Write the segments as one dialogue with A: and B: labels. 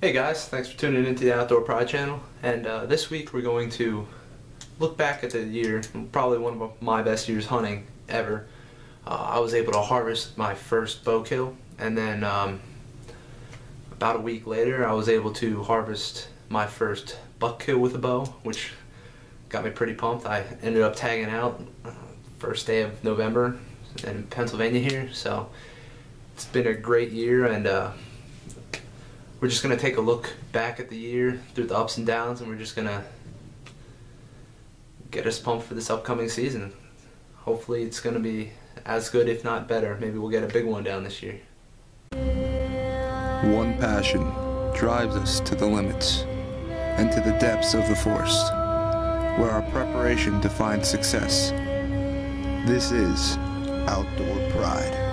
A: Hey guys, thanks for tuning into the Outdoor Pride channel. And this week we're going to look back at the year, probably one of my best years hunting ever. I was able to harvest my first bow kill, and then about a week later I was able to harvest my first buck kill with a bow, which got me pretty pumped. I ended up tagging out first day of November in Pennsylvania here, so it's been a great year, and we're just going to take a look back at the year through the ups and downs, and we're just going to get us pumped for this upcoming season. Hopefully it's going to be as good, if not better. Maybe we'll get a big one down this year.
B: One passion drives us to the limits and to the depths of the forest, where our preparation defines success. This is Outdoor Pride.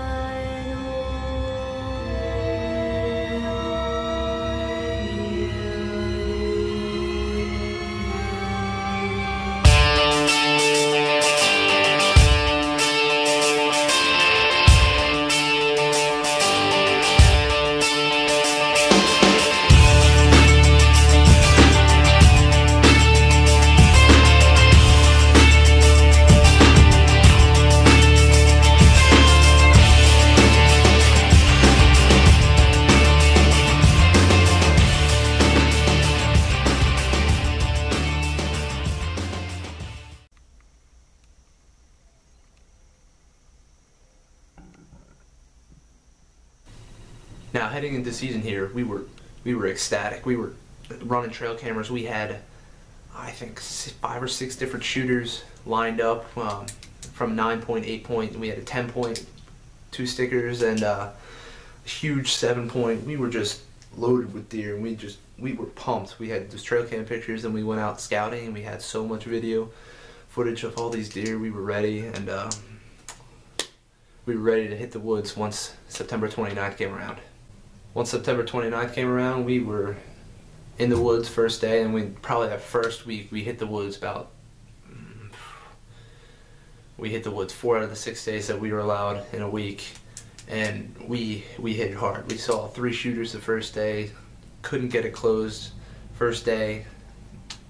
A: Now, heading into season here, we were ecstatic. We were running trail cameras. We had, I think, 5 or 6 different shooters lined up from 9-point, 8-point. We had a 10-point, 2 stickers, and a huge 7-point. We were just loaded with deer, and we were pumped. We had those trail cam pictures, and we went out scouting, and we had so much video footage of all these deer. We were ready, and we were ready to hit the woods once September 29th came around. Once September 29th came around, we were in the woods first day, and probably that first week we hit the woods we hit the woods 4 out of the 6 days that we were allowed in a week, and we hit it hard. We saw 3 shooters the first day, couldn't get it closed. First day,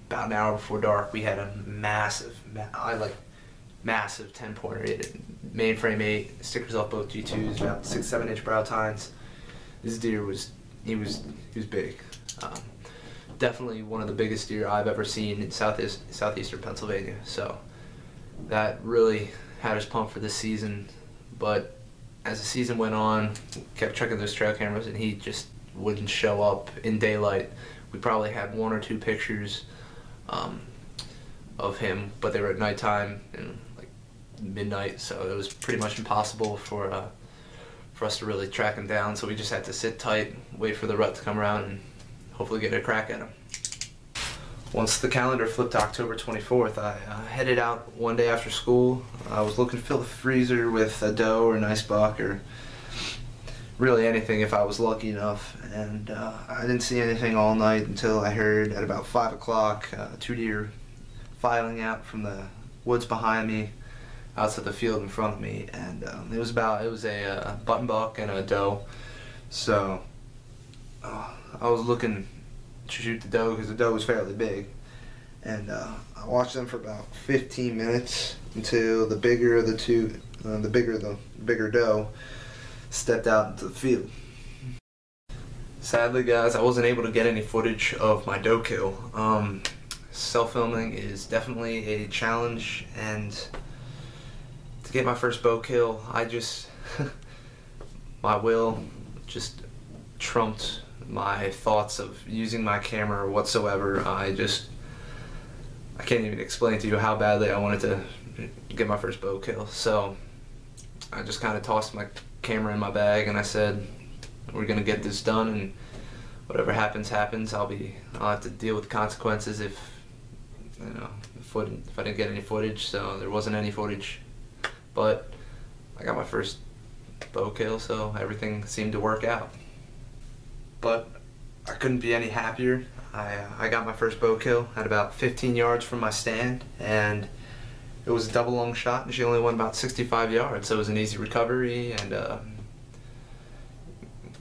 A: about an hour before dark, we had a massive 10-pointer. Mainframe 8, stickers off both G2s, about 6-7 inch brow tines. This deer was big. Definitely one of the biggest deer I've ever seen in southeastern Pennsylvania. So that really had us pumped for this season. But as the season went on, we kept checking those trail cameras, and he just wouldn't show up in daylight. We probably had 1 or 2 pictures of him, but they were at nighttime and like midnight, so it was pretty much impossible for us to really track him down. So we just had to sit tight, wait for the rut to come around, and hopefully get a crack at him. Once the calendar flipped to October 24th, I headed out one day after school. I was looking to fill the freezer with a doe or a nice buck, or really anything if I was lucky enough, and I didn't see anything all night until I heard at about 5 o'clock 2 deer filing out from the woods behind me out to the field in front of me, and it was a button buck and a doe. So I was looking to shoot the doe because the doe was fairly big, and I watched them for about 15 minutes until the bigger of the two, the bigger doe stepped out into the field. Sadly, guys, I wasn't able to get any footage of my doe kill. Self-filming is definitely a challenge, and to get my first bow kill, my will just trumped my thoughts of using my camera whatsoever. I can't even explain to you how badly I wanted to get my first bow kill. So I just kind of tossed my camera in my bag, and I said, we're gonna get this done, and whatever happens, happens. I'll have to deal with the consequences if I didn't get any footage. So there wasn't any footage, but I got my first bow kill, so everything seemed to work out. But I couldn't be any happier. I got my first bow kill at about 15 yards from my stand, and it was a double long shot, and she only went about 65 yards, so it was an easy recovery, and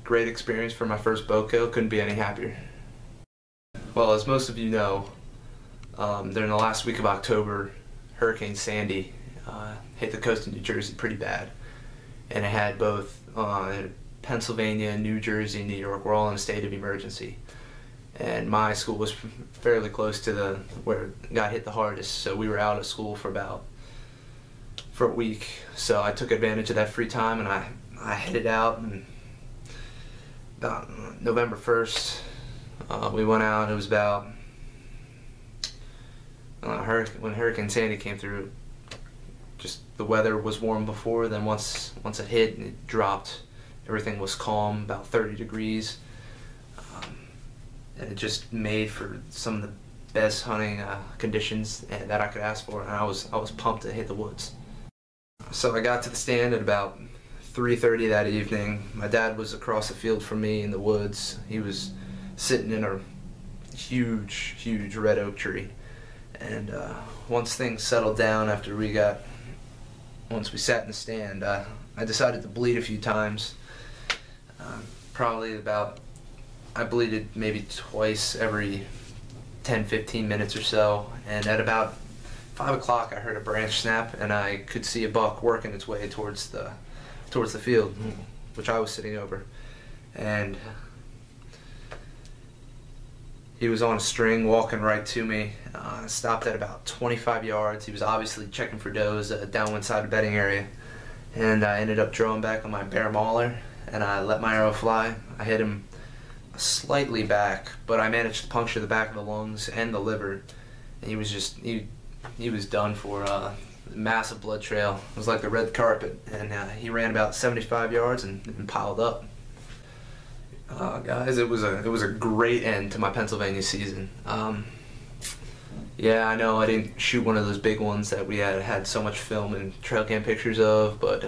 A: great experience for my first BOCO. Couldn't be any happier. Well, as most of you know, during the last week of October, Hurricane Sandy hit the coast of New Jersey pretty bad. And it had both Pennsylvania, New Jersey, New York were all in a state of emergency. And my school was fairly close to where it got hit the hardest, so we were out of school for a week. So I took advantage of that free time and I headed out, and about November 1st we went out. It was about when Hurricane Sandy came through. Just the weather was warm before, then once it hit and it dropped, everything was calm, about 30 degrees. And it just made for some of the best hunting conditions that I could ask for, and I was pumped to hit the woods. So I got to the stand at about 3:30 that evening. My dad was across the field from me in the woods. He was sitting in a huge red oak tree. And once things settled down once we sat in the stand, I decided to bleed a few times. I bleeded maybe twice every 10-15 minutes or so, and at about 5 o'clock I heard a branch snap, and I could see a buck working its way towards the field, which I was sitting over. And he was on a string walking right to me. Stopped at about 25 yards. He was obviously checking for does downwind side of the bedding area, and I ended up drawing back on my bear mauler, and I let my arrow fly. I hit him slightly back, but I managed to puncture the back of the lungs and the liver, and he was done for. Massive blood trail. It was like the red carpet, and he ran about 75 yards and piled up. Guys, it was a great end to my Pennsylvania season. Yeah, I know I didn't shoot one of those big ones that we had so much film and trail cam pictures of, but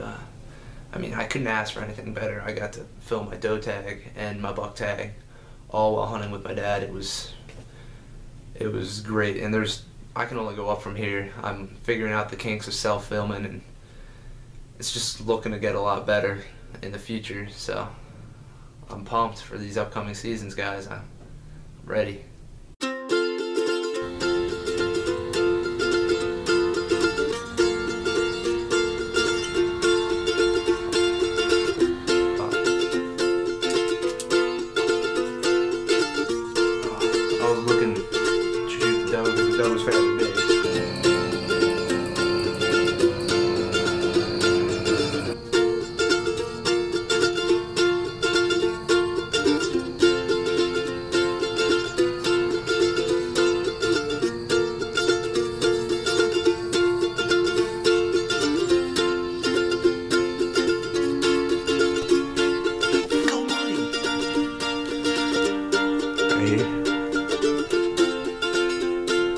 A: I mean, I couldn't ask for anything better. I got to film my doe tag and my buck tag, all while hunting with my dad. It was great, and I can only go up from here. I'm figuring out the kinks of self-filming, and it's just looking to get a lot better in the future. So I'm pumped for these upcoming seasons, guys. I'm ready. I was looking to shoot the doe because the doe was fairly big.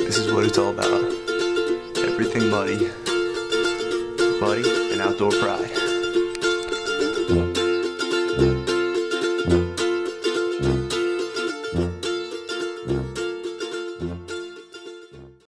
A: This is what it's all about. Everything muddy and outdoor pride.